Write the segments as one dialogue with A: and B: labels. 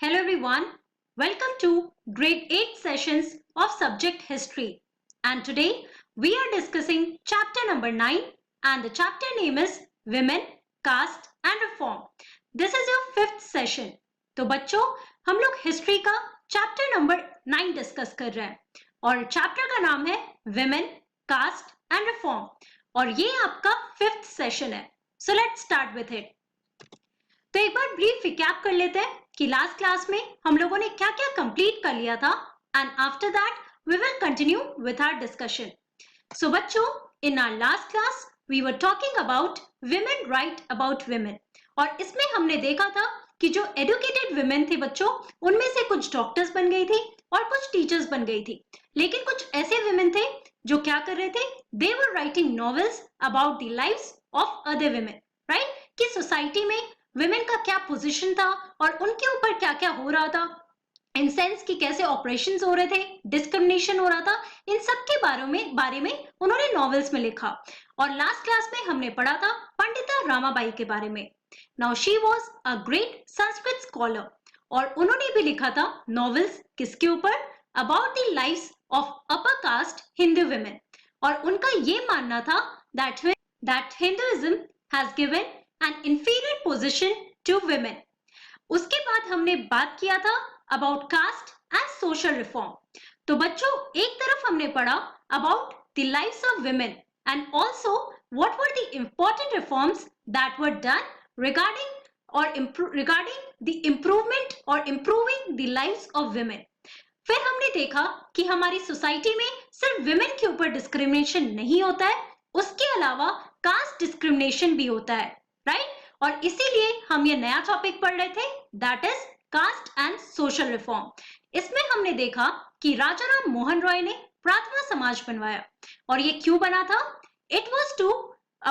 A: Hello everyone, welcome to grade 8 sessions of subject history, and today we are discussing chapter number 9 and the chapter name is Women, Caste and Reform. This is your 5th session. तो बच्चों हम लोग history का chapter number 9 discuss कर रहे हैं और chapter का नाम है Women, Caste and Reform और ये आपका 5th सेशन है. So let's start with it. तो एक बार ब्रीफ रिकैप कर लेते हैं कि लास्ट क्लास में हम लोगों ने क्या क्या कंप्लीट कर लिया था and after that we will continue with our discussion. So बच्चों, in our last class we were talking about women right about women और इसमें हमने देखा था कि जो एजुकेटेड विमेन थे बच्चों, उनमें से कुछ डॉक्टर्स बन गई थी और कुछ टीचर्स बन गई थी, लेकिन कुछ ऐसे विमेन थे जो क्या कर रहे थे, they were writing novels about the lives of other women, right, कि सोसाइटी में विमेन का क्या पोजीशन था और उनके ऊपर क्या क्या हो रहा था, इन सेंस कि कैसे ऑपरेशंस हो रहे थे, डिस्क्रिमिनेशन हो रहा था, इन सब के बारे में उन्होंने नॉवेल्स में लिखा. और लास्ट क्लास में हमने पढ़ा था पंडिता रामाबाई के बारे में. Now she was a great Sanskrit scholar और उन्होंने भी लिखा था नॉवेल्स किसके ऊपर, about the lives of upper caste Hindu women. और उनका ये मानना था that Hinduism has given an inferior position to women. उसके बाद हमने बात किया था about caste and social reform. तो बच्चों एक तरफ हमने पढ़ा about the lives of women and also what were the important reforms that were done regarding the improvement or improving the lives of women. फिर हमने देखा कि हमारी सोसाइटी में सिर्फ women के ऊपर डिस्क्रिमिनेशन नहीं होता है, उसके अलावा कास्ट डिस्क्रिमिनेशन भी होता है, राइट. और इसीलिए हम ये नया टॉपिक पढ़ रहे थे, that is caste and social reform. इसमें हमने देखा कि राजा राम मोहन रॉय ने प्रार्थना समाज बनवाया और ये क्यों बना था, it was to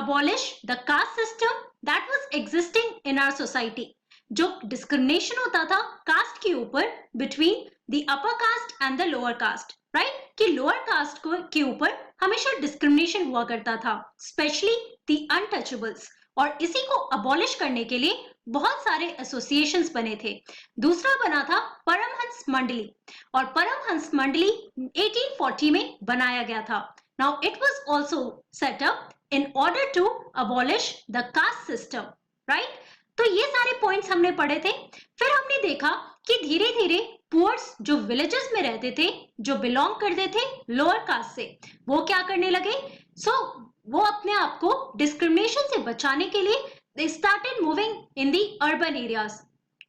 A: abolish the caste system that was existing in our society. जो डिस्क्रिमिनेशन होता था कास्ट के ऊपर between the upper caste and the lower caste, right, कि लोअर कास्ट के ऊपर हमेशा डिस्क्रिमिनेशन हुआ करता था, स्पेशली द अनटचेबल्स. और इसी को अबॉलिश करने के लिए बहुत सारे एसोसिएशंस बने थे. दूसरा बना था परमहंस मंडली और परमहंस मंडली 1840 में बनाया गया था. Now it was also set up in order to abolish the caste system, right. तो ये सारे पॉइंट्स हमने पढ़े थे. फिर हमने देखा कि धीरे धीरे पुअर्स जो विलेजेस में रहते थे, जो बिलोंग करते थे लोअर कास्ट से, वो क्या करने लगे, वो अपने आप को डिस्क्रिमिनेशन से बचाने के लिए they started moving in the urban areas.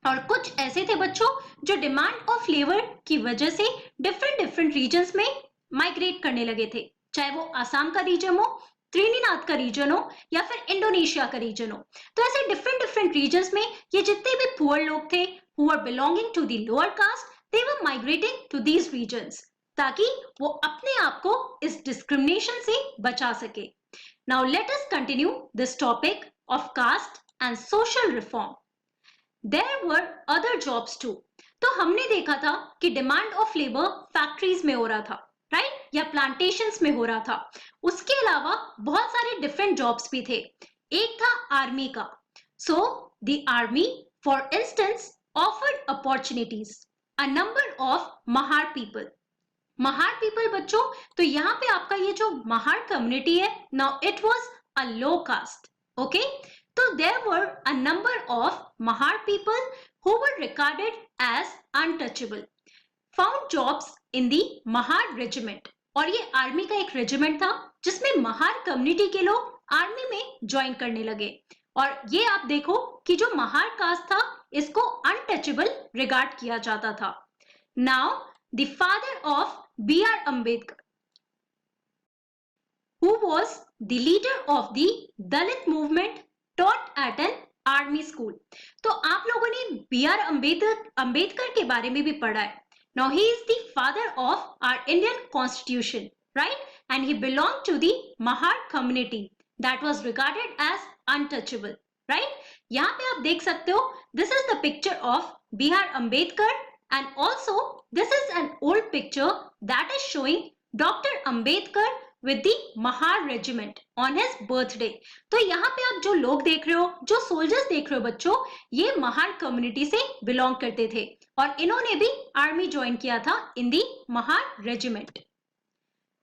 A: और कुछ ऐसे थे बच्चों जो डिमांड ऑफ लेबर की वजह से डिफरेंट रीजन्स में माइग्रेट करने लगे थे, चाहे वो आसाम का रीजन हो, त्रिनिदाद का रीजन हो या फिर इंडोनेशिया का रीजन हो. तो ऐसे डिफरेंट रीजन्स में ये जितने भी पुअर लोग थे who were belonging to the lower caste, they were migrating to these regions ताकि वो अपने आप को इस डिस्क्रिमिनेशन से बचा सके. Now let us continue this topic of caste and social reform. There were other jobs too. तो हमने देखा था कि डिमांड ऑफ लेबर फैक्ट्रीज में हो रहा था, राइट, या प्लांटेशंस में हो रहा था. उसके अलावा बहुत सारे डिफरेंट जॉब्स भी थे. एक था आर्मी का. So the army for instance offered opportunities a number of Mahar people. Mahar people बच्चों, तो यहाँ पे आपका ये जो महार कम्युनिटी है, now it was a low caste, okay. तो there were a number of Mahar people who were regarded as untouchable found jobs in the Mahar regiment. और ये आर्मी का एक रेजिमेंट था जिसमें महार कम्युनिटी के लोग आर्मी में ज्वाइन करने लगे. और ये आप देखो कि जो महार कास्ट था इसको अनटचेबल रिगार्ड किया जाता था. Now the father of B.R. Ambedkar, who was the leader of the Dalit movement, taught at an army school. तो आप लोगों ने B.R. Ambedkar के बारे में भी पढ़ा है. Now he is the father of our Indian Constitution, right? And he belonged to the Mahar community that was regarded as untouchable, right? यहाँ पे आप देख सकते हो, this is the picture of B.R. Ambedkar. And also, this is an old picture that is showing Dr. Ambedkar with the Mahar regiment on his birthday. तो यहाँ पे आप जो लोग देख रहे हो, जो सोल्जर्स देख रहे हो बच्चों, ये महार कम्युनिटी से बिलोंग करते थे और इन्होंने भी आर्मी ज्वाइन किया था in the Mahar regiment.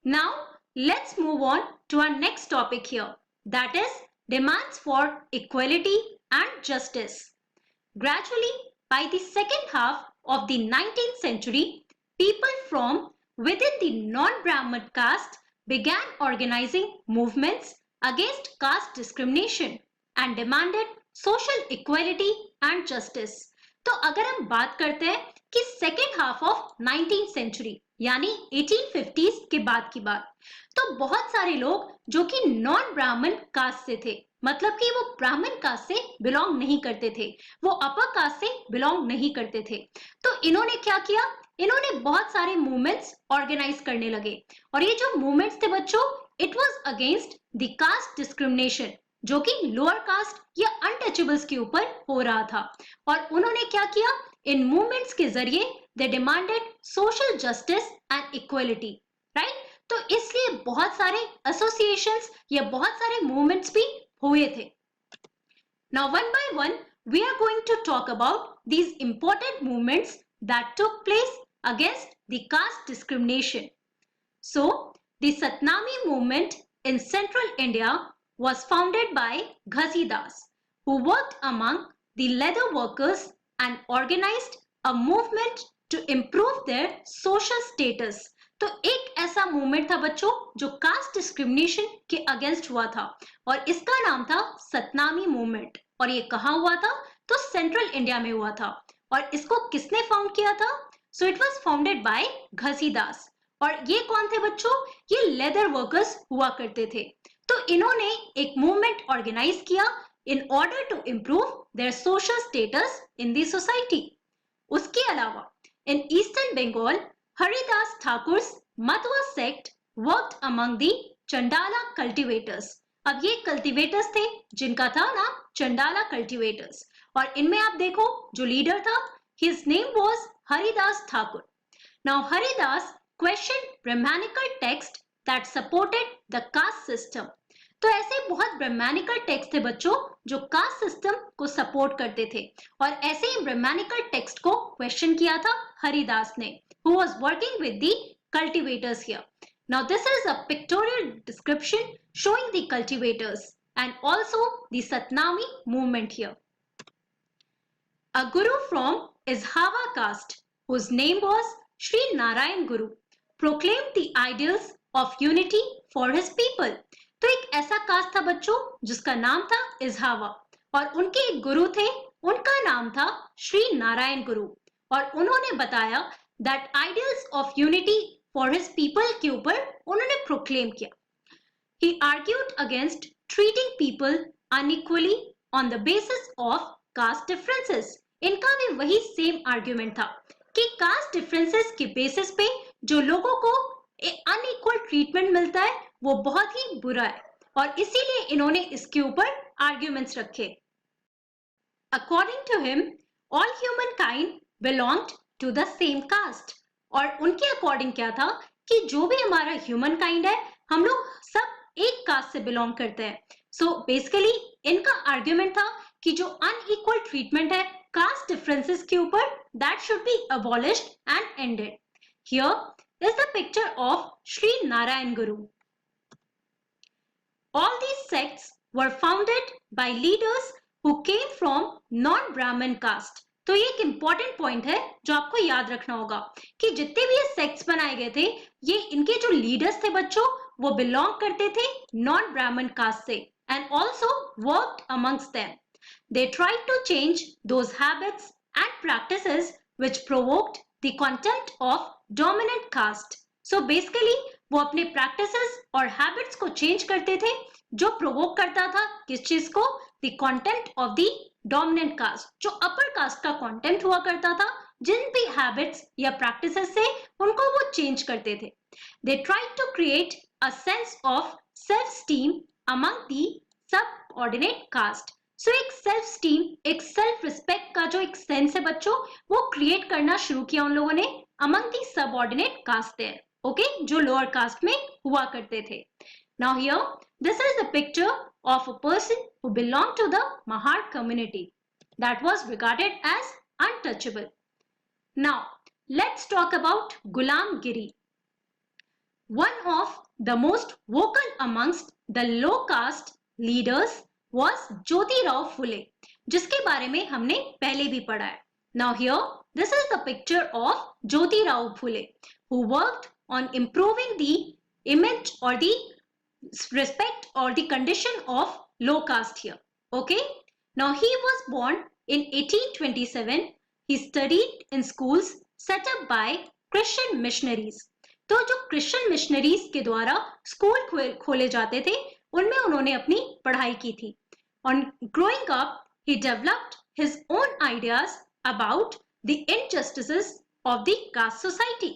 A: Now let's move on to our next topic here, that is demands for equality and justice. Gradually, by the second half of the 19th century, people from within the non-Brahmin caste began organizing movements against caste discrimination and demanded social equality and justice. तो अगर हम बात करते हैं कि second half of 19th century यानी 1850s के बाद की बात, तो बहुत सारे लोग जो कि नॉन ब्राह्मण कास्ट से थे, मतलब कि वो ब्राह्मण कास्ट से बिलोंग नहीं करते थे, वो अपर कास्ट से बिलोंग नहीं करते थे, तो इन्होंने क्या किया, इन्होंने बहुत सारे मूवमेंट्स ऑर्गेनाइज करने लगे. और ये जो मूवमेंट्स थे बच्चों, it was against the caste discrimination, जो कि लोअर कास्ट या अनटचेबल्स के ऊपर हो रहा था. और उन्होंने क्या किया, इन मूवमेंट्स के जरिए they demanded social justice and equality, right. तो इसलिए बहुत सारे एसोसिएशंस या बहुत सारे मूवमेंट्स भी हुए थे. Now one by one we are going to talk about these important movements that took place against the caste discrimination. So the Satnami movement in central India was founded by Ghasidas, who worked among the leather workers and organized a movement to improve their social status. तो एक ऐसा movement था बच्चों जो caste discrimination के against हुआ था और इसका नाम था सतनामी मूवमेंट. और ये कहाँ हुआ था, तो सेंट्रल इंडिया में हुआ था. और इसको किसने फाउंड किया था, so it was founded by Ghasidas. और ये कौन थे बच्चों, ये लेदर वर्कर्स हुआ करते थे. तो इन्होंने एक मूवमेंट ऑर्गेनाइज किया in order to improve their social status in the society. उसके अलावा in eastern Bengal Haridas Thakur's Matua sect worked among the Chandala cultivators. अब ये कल्टीवेटर्स थे जिनका था नाम चंडाला कल्टीवेटर्स. और इनमें आप देखो जो लीडर था, his name was Haridas Thakur. Now Haridas question Brahmanical text that supported the caste system. तो ऐसे बहुत ब्राह्मणिकल टेक्स्ट थे बच्चों जो कास्ट सिस्टम को सपोर्ट करते थे. और ऐसे ही ब्राह्मणिकल टेक्स्ट को क्वेश्चन किया था हरिदास ने, who was working with the cultivators here. Now this is a pictorial description showing the cultivators and also the Satnami movement here. A guru from Izhava caste, whose name was Sri Narayan Guru, proclaimed the ideals of unity for his people. तो एक ऐसा cast था बच्चों जिसका नाम था इजहावा और उनके एक गुरु थे, उनका नाम था श्री नारायण गुरु. और उन्होंने बताया that ideals of unity for his people के ऊपर उन्होंने प्रोक्लेम किया. He argued against treating people unequally on the basis of caste differences. इनका भी वही सेम आर्ग्यूमेंट था कि कास्ट डिफरेंसेस के बेसिस पे जो लोगों को अनइक्वल ट्रीटमेंट मिलता है वो बहुत ही बुरा है और इसीलिए इन्होंने इसके ऊपर आर्ग्यूमेंट्स रखे. According to him all humankind belonged to the same caste. और उनके अकॉर्डिंग क्या था कि जो भी हमारा ह्यूमन काइंड है हम लोग सब एक कास्ट से बिलोंग करते हैं. सो बेसिकली इनका आर्ग्यूमेंट था कि जो अनइक्वल ट्रीटमेंट है कास्ट डिफरेंसेस के ऊपर, that should be abolished and ended. Here is the picture of Shri Narayan Guru. All these sects were founded by leaders who came from non-Brahmin caste. तो ये एक important point है जो आपको याद रखना होगा कि जितने भी ये sects बनाए गए थे, ये इनके जो leaders थे बच्चों, वो belong करते थे non-Brahmin caste से and also worked amongst them. They tried to change those habits and practices which provoked the contempt of dominant caste. So basically वो अपने प्रैक्टिसेस और हैबिट्स को चेंज करते थे जो प्रोवोक करता था किस चीज को, the content of the dominant caste. जो अपर कास्ट का कंटेंट हुआ करता था, जिन भी हैबिट्स या प्रैक्टिसेस से उनको वो चेंज करते थे. They tried to create a sense of self esteem among the subordinate caste. So एक सेल्फ स्टीम, एक सेल्फ रिस्पेक्ट का जो एक सेंस है बच्चों, वो क्रिएट करना शुरू किया उन लोगों ने among the subordinate caste there. Okay, जो लोअर कास्ट में हुआ करते थे. Now here, this is the picture of a person who belonged to the Mahar community that was regarded as untouchable. Now, let's talk about Ghulam Giri. One of the most vocal amongst the low caste leaders was Jyotirao Phule, जिसके बारे में हमने पहले भी पढ़ा है. Now here, this is the picture of Jyotirao Phule, who worked on improving the image or the respect or the condition of low caste here. Okay? Now he was born in 1827. He studied in schools set up by Christian missionaries. तो जो Christian missionaries के द्वारा school खोले जाते थे उनमें उन्होंने अपनी पढ़ाई की थी. On growing up, he developed his own ideas about the injustices of the caste society.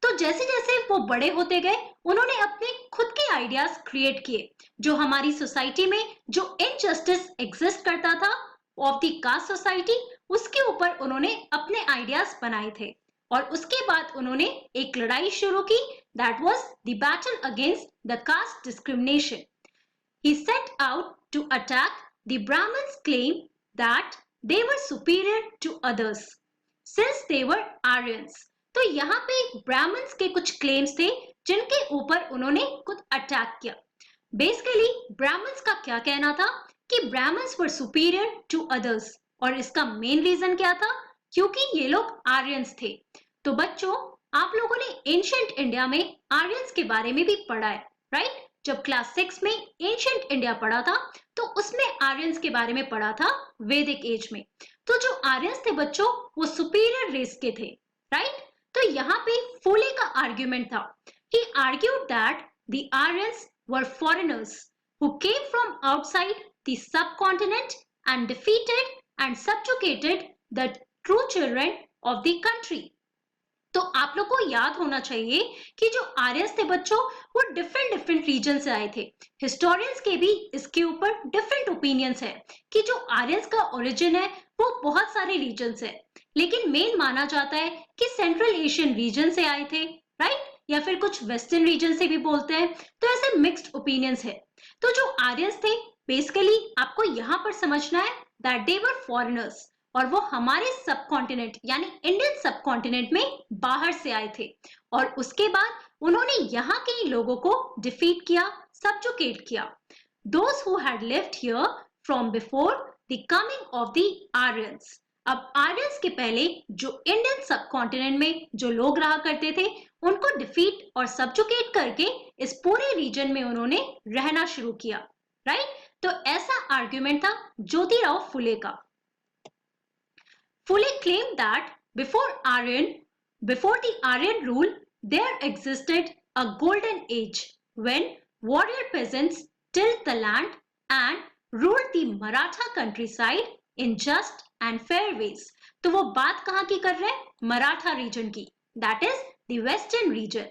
A: तो जैसे जैसे वो बड़े होते गए उन्होंने अपने खुद के आइडियाज क्रिएट किए. जो हमारी सोसाइटी में जो इनजस्टिस एग्जिस्ट करता था ऑफ द कास्ट सोसाइटी, उसके ऊपर उन्होंने अपने आइडियाज बनाए थे. और उसके बाद उन्होंने एक लड़ाई शुरू की, that was the battle against the caste discrimination. He set out to attack the Brahmins' claim that they were superior to others since they were Aryans. तो यहाँ पे ब्राह्मण्स के कुछ क्लेम्स थे जिनके ऊपर उन्होंने खुद अटैक किया. बेसिकली ब्राह्मण्स का क्या कहना था कि Brahmans were superior to others, और इसका मेन रीजन क्या था, क्योंकि ये लोग आर्यंस थे. तो बच्चों, आप लोगों ने एंशिएंट इंडिया में आर्यंस के बारे में भी पढ़ा है, राइट? जब क्लास 6 में एंशिएंट इंडिया पढ़ा था तो उसमें आर्यंस के बारे में पढ़ा था वैदिक एज में. तो जो आर्यंस थे बच्चों वो सुपीरियर रेस के थे, राइट? तो यहाँ पे फूले का आर्ग्यूमेंट था. He argued that the Aryans were foreigners who came from outside the subcontinent and defeated and subjugated the true children of the country. तो आप लोग को याद होना चाहिए कि जो आर्यंस थे बच्चों वो डिफरेंट रीजन से आए थे. हिस्टोरियंस के भी इसके ऊपर डिफरेंट ओपिनियंस है कि जो आर्यंस का ओरिजिन है वो बहुत सारे रीजन से है, लेकिन मेन माना जाता है कि सेंट्रल एशियन रीजन से आए थे, राइट? या फिर कुछ वेस्टर्न रीजन से भी बोलते हैं. तो ऐसे मिक्स्ड ओपिनियंस है. तो जो आर्यंस थे बेसिकली आपको यहाँ पर समझना है दैट दे वर फॉरेनर्स, और वो हमारे सब कॉन्टिनेंट यानी इंडियन सब कॉन्टिनेंट में बाहर से आए थे. और उसके बाद उन्होंने यहाँ के लोगों को डिफीट किया, सब्जुकेट किया. Those who had lived here from before the coming of the Aryans. अब आर्यंस के पहले जो इंडियन सब कॉन्टिनेंट में जो लोग रहा करते थे उनको डिफीट और सब्जुकेट करके इस पूरे रीजन में उन्होंने रहना शुरू किया, राइट? तो ऐसा आर्ग्यूमेंट था ज्योतिराव फुले का. Phule claimed that before the Aryan rule, there existed a golden age when warrior peasants tilled the land and ruled the Maratha countryside in just and fair ways. तो वो बात कहाँ की कर रहे हैं? मराठा रीजन की, that is the western region.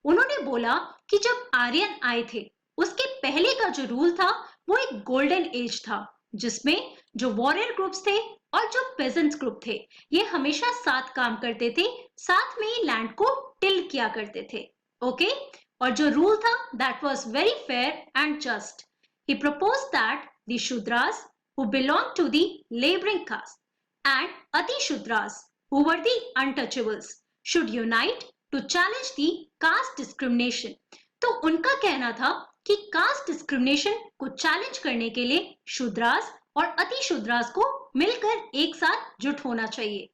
A: उन्होंने बोला कि जब आर्यन आए थे उसके पहले का जो रूल था वो एक गोल्डन एज था जिसमें जो वॉरियर ग्रुप्स थे और जो पेजेंट्स ग्रुप थे ये हमेशा साथ काम करते थे, साथ में ही लैंड को टिल किया करते थे. ओके? और जो रूल था that was very fair and just. He proposed that the Shudras who belong to the labouring caste and Ati Shudras who were the untouchables should unite to challenge the caste discrimination. तो उनका कहना था कि कास्ट डिस्क्रिमिनेशन को challenge करने के लिए शूद्रास और अति शूद्रास को मिलकर एक साथ जुट होना चाहिए.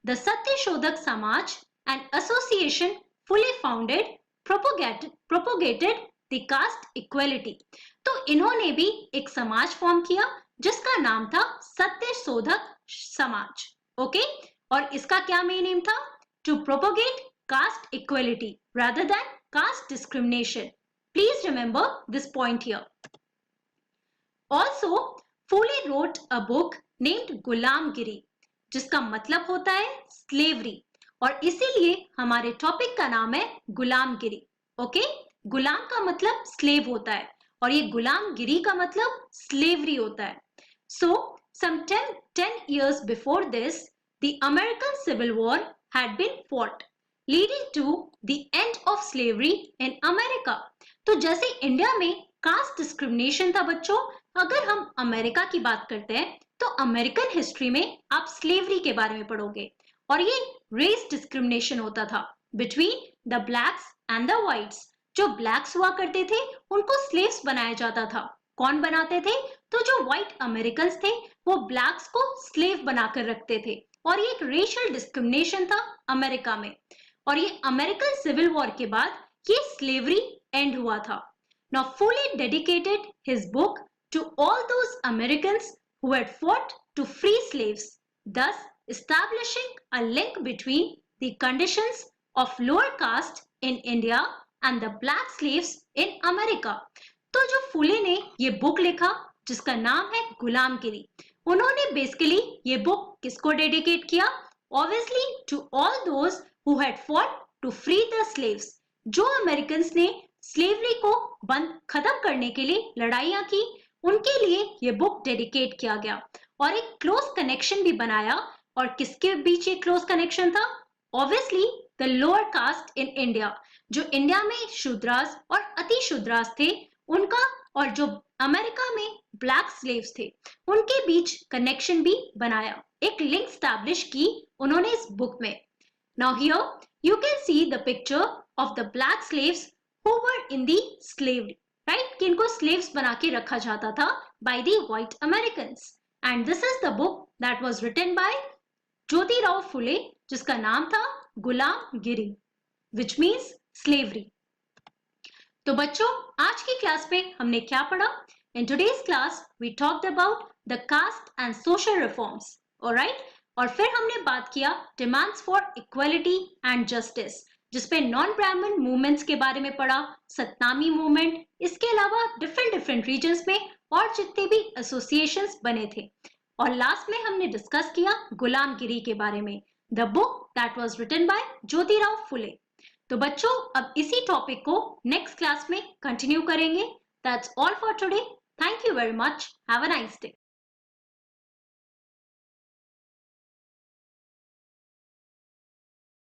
A: The Satyashodhak Samaj and association Phule founded propagated the caste equality. तो इन्होंने भी एक समाज फॉर्म किया जिसका नाम था सत्यशोधक समाज. ओके? और इसका क्या मेन एम था? To propagate caste equality rather than caste discrimination. Please remember this point here. Also, Phule wrote a book named Ghulam Giri, जिसका मतलब होता है स्लेवरी, और इसीलिए हमारे टॉपिक का नाम है गुलाम गिरी. ओके? गुलाम का मतलब स्लेव होता है और ये गुलाम गिरी का मतलब स्लेवरी होता है. So, some 10 years before this, the American Civil War had been fought, leading to the end of slavery in America. तो जैसे इंडिया में कास्ट डिस्क्रिमिनेशन था बच्चों, अगर हम अमेरिका की बात करते हैं तो अमेरिकन हिस्ट्री में आप स्लेवरी के बारे में पढ़ोगे, और ये रेस डिस्क्रिमिनेशन होता था between the blacks and the whites. जो ब्लैक्स हुआ करते थे उनको स्लेव्स बनाया जाता था। कौन बनाते थे? तो जो व्हाइट अमेरिकन थे वो ब्लैक्स को स्लेव बनाकर रखते थे और ये एक रेशियल डिस्क्रिमिनेशन था अमेरिका में। और ये अमेरिकन सिविल वॉर के बाद ये स्लेवरी एंड हुआ था। Now fully dedicated his book to all those Americans who had fought to free slaves, thus establishing a link between the conditions of lower caste in India and the black slaves in America. तो जो फुले ने ये book लिखा जिसका नाम है गुलामगिरी, उन्होंने basically ये बुक किसको डेडिकेट किया? Obviously to all those who had fought to free the slaves. जो अमेरिकन्स ने स्लेवरी को बंद खत्म करने के लिए लड़ाइयां की, उनके लिए ये बुक डेडिकेट किया गया और एक क्लोज कनेक्शन भी बनाया। और किसके बीच एक क्लोज कनेक्शन था? Obviously the lower cast in India, जो इंडिया में शूद्रास और अति शूद्रास थे उनका, और जो अमेरिका में ब्लैक स्लेव्स थे उनके बीच कनेक्शन भी बनाया, एक लिंक स्टैब्लिश की उन्होंने इस बुक में। Now here you can see the picture of the black slaves who were in the slavery, right? कि इनको slaves बना के रखा जाता था by the white Americans. And this is the book that was written by Jyotirao Phule जिसका नाम था गुलामगिरी, which means slavery. तो बच्चों आज की क्लास में हमने क्या पढ़ा? In today's class we talked about the caste and social reforms, alright? और फिर हमने बात किया demands for equality and justice, जिसपे नॉन ब्राह्मण मूवमेंट्स के बारे में पढ़ा, सतनामी मूवमेंट, इसके अलावा डिफरेंट रीजन्स में और जितने भी एसोसिएशंस बने थे। और लास्ट में हमने डिस्कस किया गुलामगिरी के बारे में, the book that was written by Jyotirao Phule. तो बच्चों अब इसी टॉपिक को नेक्स्ट क्लास में कंटिन्यू करेंगे। That's all for today. Thank you very much. Have a nice day.